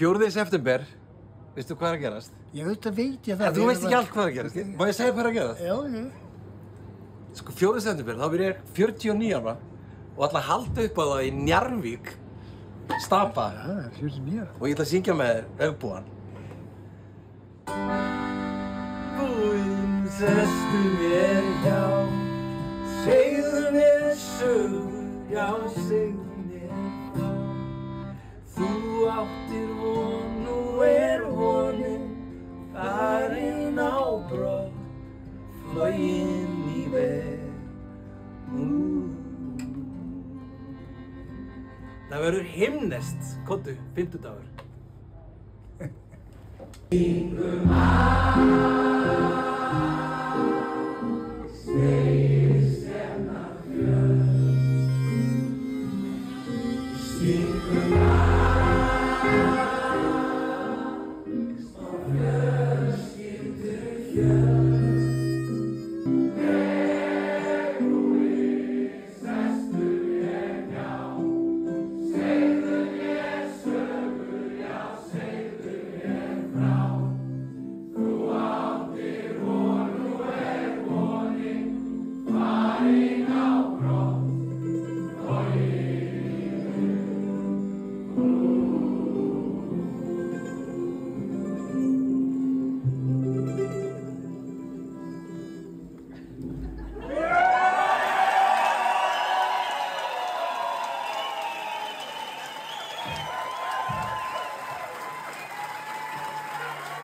4. september, veistu hvað er að gerast? Ég auðvitað veit ég það. En þú veist ekki allt hvað er að gerast. Má ég segja hvað er að gerast? Já, já. Sko 4. september, þá byrja ég 49 ára og ætla að halda upp á það í Njarðvík, Stapa. Já, 49 ára. Og ég ætla að syngja með þér Auðbúan. Búinn sestu mér hjá, segðu mér sögur, já segðu mér frá. Þú áttir von, nú vonin farin á brott, flogin í veg. Það verður himneskt, komdu, 50 dagur.